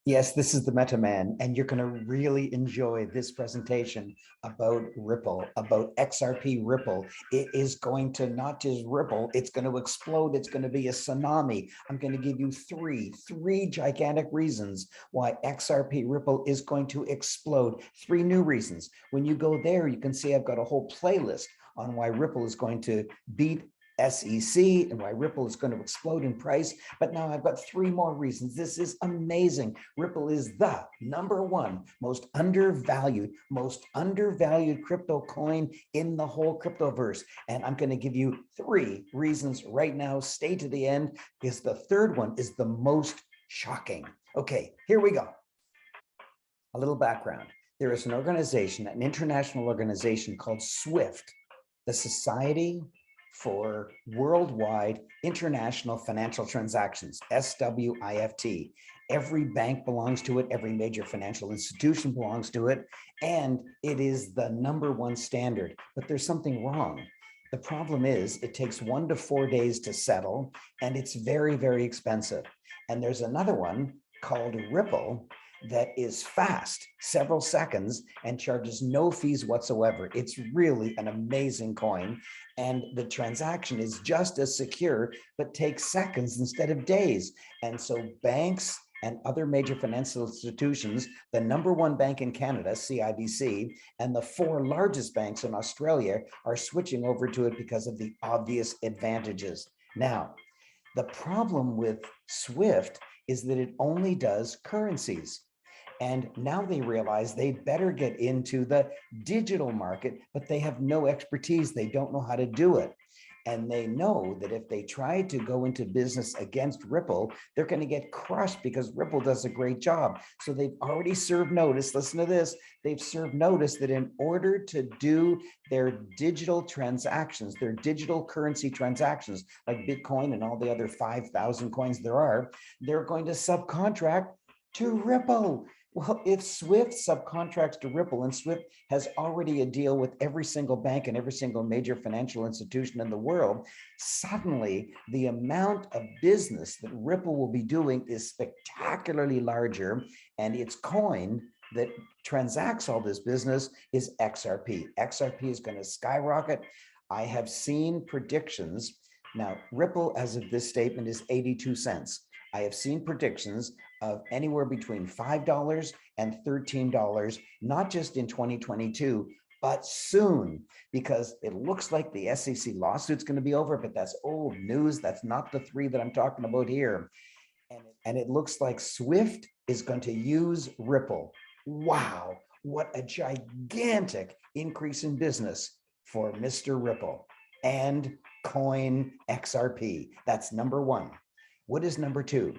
Yes, this is the Meta Man, and you're going to really enjoy this presentation about Ripple, about XRP Ripple. It is going to not just ripple, it's going to explode. It's going to be a tsunami. I'm going to give you three gigantic reasons why XRP Ripple is going to explode. Three new reasons. When you go there, you can see I've got a whole playlist on why Ripple is going to beat SEC and why Ripple is going to explode in price. But now I've got three more reasons. This is amazing. Ripple is the #1 most undervalued crypto coin in the whole cryptoverse. And I'm going to give you three reasons right now. Stay to the end because the third one is the most shocking. Okay, here we go. A little background. There is an organization, an international organization called SWIFT, the Society for Worldwide International Financial Transactions, SWIFT. Every bank belongs to it, every major financial institution belongs to it, and it is the #1 standard. But there's something wrong. The problem is it takes 1 to 4 days to settle, and it's very, very expensive. And there's another one called Ripple that is fast, several seconds, and charges no fees whatsoever. It's really an amazing coin. And the transaction is just as secure, but takes seconds instead of days. And so banks and other major financial institutions, the #1 bank in Canada, CIBC, and the 4 largest banks in Australia are switching over to it because of the obvious advantages. Now, the problem with SWIFT is that it only does currencies. And now they realize they better get into the digital market, but they have no expertise. They don't know how to do it. And they know that if they try to go into business against Ripple, they're going to get crushed because Ripple does a great job. So they've already served notice. Listen to this. They've served notice that in order to do their digital transactions, their digital currency transactions, like Bitcoin and all the other 5,000 coins there are, they're going to subcontract to Ripple. Well, if SWIFT subcontracts to Ripple, and SWIFT has already a deal with every single bank and every single major financial institution in the world, suddenly the amount of business that Ripple will be doing is spectacularly larger, and its coin that transacts all this business is XRP. XRP is going to skyrocket. I have seen predictions. Now, Ripple, as of this statement, is 82 cents. I have seen predictions of anywhere between $5 and $13, not just in 2022, but soon, because it looks like the SEC lawsuit's going to be over, but that's old news. That's not the three that I'm talking about here. And it looks like SWIFT is going to use Ripple. Wow, what a gigantic increase in business for Mr. Ripple and coin XRP. That's #1. What is #2?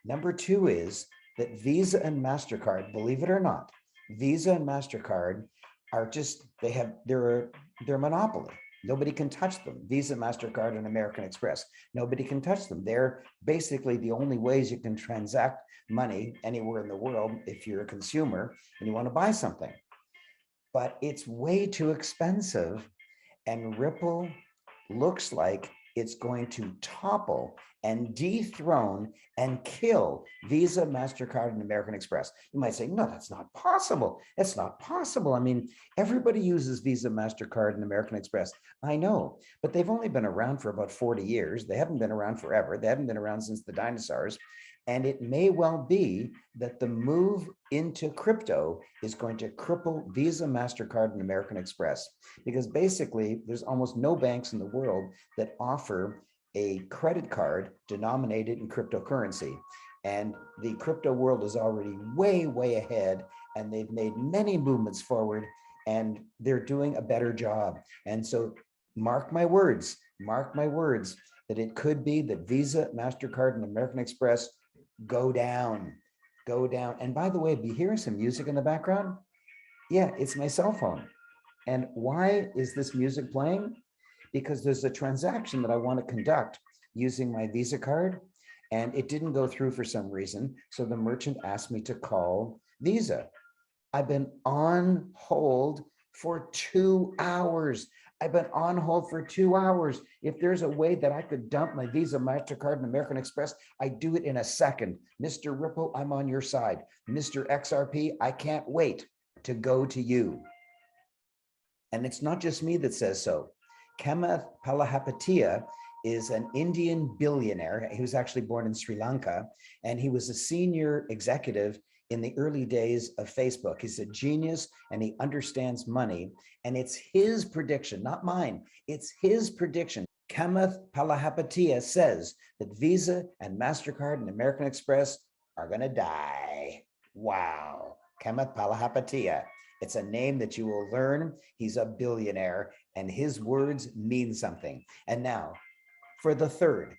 #2 is that Visa and MasterCard, believe it or not, Visa and MasterCard are just, they're monopoly. Nobody can touch them. Visa, MasterCard, and American Express. Nobody can touch them. They're basically the only ways you can transact money anywhere in the world if you're a consumer and you want to buy something. But it's way too expensive, and Ripple looks like it's going to topple and dethrone and kill Visa, MasterCard, and American Express. You might say, no, that's not possible. It's not possible. I mean, everybody uses Visa, MasterCard, and American Express. I know, but they've only been around for about 40 years. They haven't been around forever. They haven't been around since the dinosaurs. And it may well be that the move into crypto is going to cripple Visa, MasterCard, and American Express, because basically there's almost no banks in the world that offer a credit card denominated in cryptocurrency. And the crypto world is already way, way ahead, and they've made many movements forward, and they're doing a better job. And so mark my words, that it could be that Visa, MasterCard, and American Express go down. And by the way, be hearing some music in the background? Yeah, it's my cell phone. And why is this music playing? Because there's a transaction that I want to conduct using my Visa card, and it didn't go through for some reason. So the merchant asked me to call Visa. I've been on hold for 2 hours. I've been on hold for 2 hours. If there's a way that I could dump my Visa, MasterCard, and American Express, I do it in a second. Mr. Ripple, I'm on your side. Mr. XRP, I can't wait to go to you. And it's not just me that says so. Kamath Palihapitiya is an Indian billionaire. He was actually born in Sri Lanka, and he was a senior executive in the early days of Facebook. He's a genius and he understands money. And it's his prediction, not mine. It's his prediction. Kamath Palihapitiya says that Visa and MasterCard and American Express are going to die. Wow. Kamath Palihapitiya. It's a name that you will learn. He's a billionaire and his words mean something. And now for the third,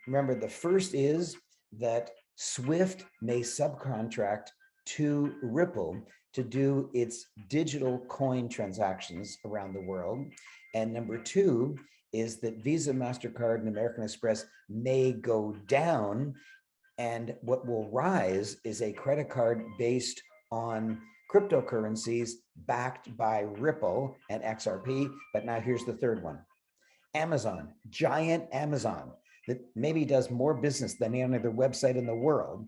remember the first is that Swift may subcontract to Ripple to do its digital coin transactions around the world. And number two is that Visa, MasterCard, and American Express may go down, and what will rise is a credit card based on cryptocurrencies backed by Ripple and XRP. But now here's the third one. Amazon, giant Amazon that maybe does more business than any other website in the world.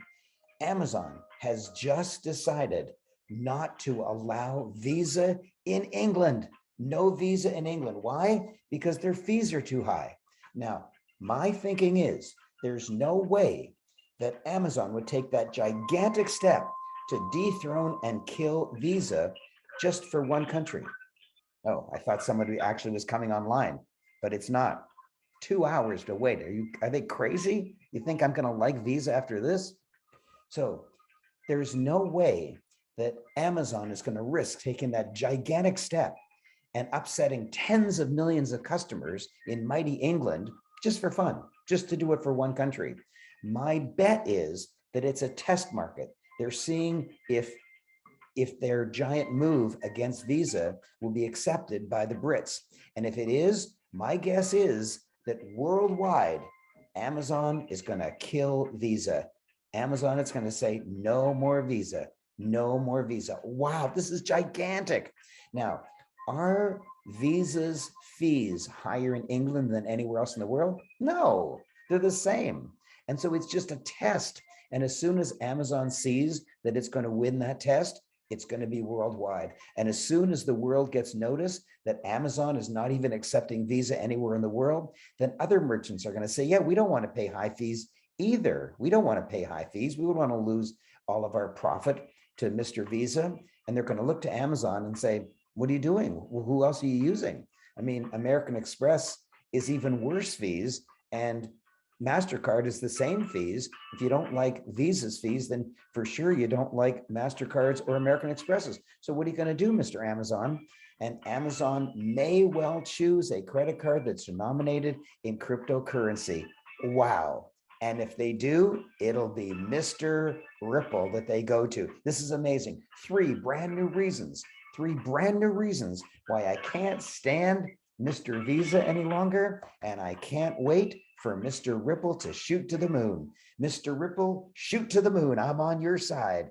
Amazon has just decided not to allow Visa in England. No Visa in England. Why? Because their fees are too high. Now, my thinking is there's no way that Amazon would take that gigantic step to dethrone and kill Visa just for one country. Oh, I thought somebody actually was coming online, but it's not. 2 hours to wait. Are they crazy? You think I'm going to like Visa after this? So there's no way that Amazon is going to risk taking that gigantic step and upsetting tens of millions of customers in mighty England just for fun, just to do it for one country. My bet is that it's a test market. They're seeing if their giant move against Visa will be accepted by the Brits. And if it is, my guess is that worldwide, Amazon is going to kill Visa. Amazon is going to say, no more Visa, no more Visa. Wow, this is gigantic. Now, are Visa's fees higher in England than anywhere else in the world? No, they're the same. And so it's just a test. And as soon as Amazon sees that it's going to win that test, it's going to be worldwide. And as soon as the world gets notice that Amazon is not even accepting Visa anywhere in the world, then other merchants are going to say, yeah, we don't want to pay high fees either. We don't want to pay high fees. We would want to lose all of our profit to Mr. Visa. And they're going to look to Amazon and say, what are you doing? Well, who else are you using? I mean, American Express is even worse fees, and MasterCard is the same fees. If you don't like Visa's fees, then for sure you don't like MasterCard's or American Express's. So what are you going to do, Mr. Amazon? And Amazon may well choose a credit card that's denominated in cryptocurrency. Wow. And if they do, it'll be Mr. Ripple that they go to. This is amazing. Three brand new reasons why I can't stand Mr. Visa any longer, and I can't wait for Mr. Ripple to shoot to the moon. Mr. Ripple, shoot to the moon. I'm on your side.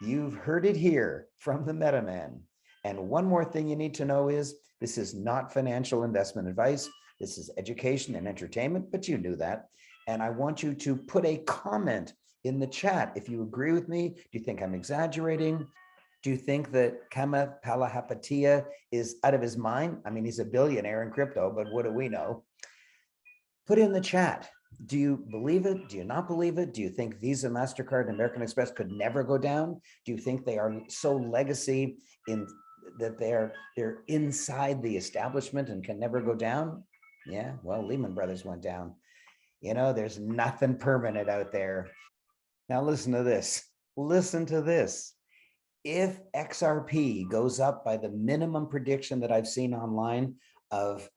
You've heard it here from the MetaMan. And one more thing you need to know is this is not financial investment advice. This is education and entertainment, but you knew that. And I want you to put a comment in the chat if you agree with me. Do you think I'm exaggerating? Do you think that Kamath Palihapitiya is out of his mind? I mean, he's a billionaire in crypto, but what do we know? Put in the chat. Do you believe it? Do you not believe it? Do you think Visa, MasterCard, and American Express could never go down? Do you think they are so legacy in that they're inside the establishment and can never go down? Yeah, well, Lehman Brothers went down. You know, there's nothing permanent out there. Now listen to this. Listen to this. If XRP goes up by the minimum prediction that I've seen online of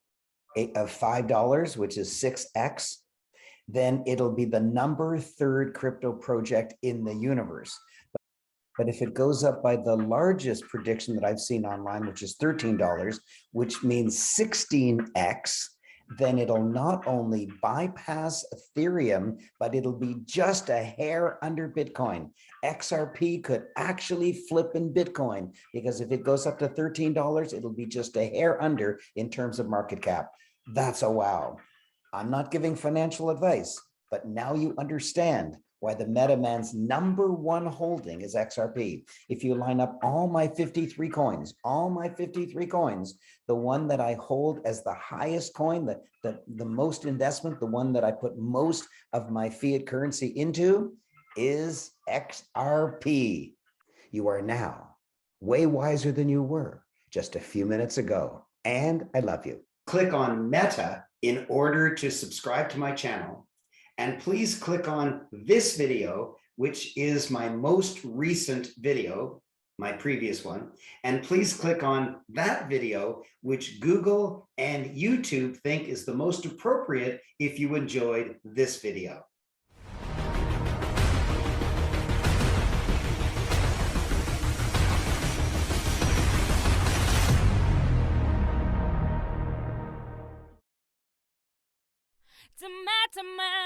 $5, which is 6x, then it'll be the number 3rd crypto project in the universe. But if it goes up by the largest prediction that I've seen online, which is $13, which means 16x, then it'll not only bypass Ethereum, but it'll be just a hair under Bitcoin. XRP could actually flip in Bitcoin, because if it goes up to $13, it'll be just a hair under in terms of market cap. That's a wow. I'm not giving financial advice, but now you understand why the MetaMan's #1 holding is XRP. If you line up all my 53 coins, the one that I hold as the highest coin, the most investment, the one that I put most of my fiat currency into is XRP. You are now way wiser than you were just a few minutes ago, and I love you. Click on Meta in order to subscribe to my channel. And please click on this video, which is my most recent video, my previous one. And please click on that video, which Google and YouTube think is the most appropriate if you enjoyed this video. It's a matter, man.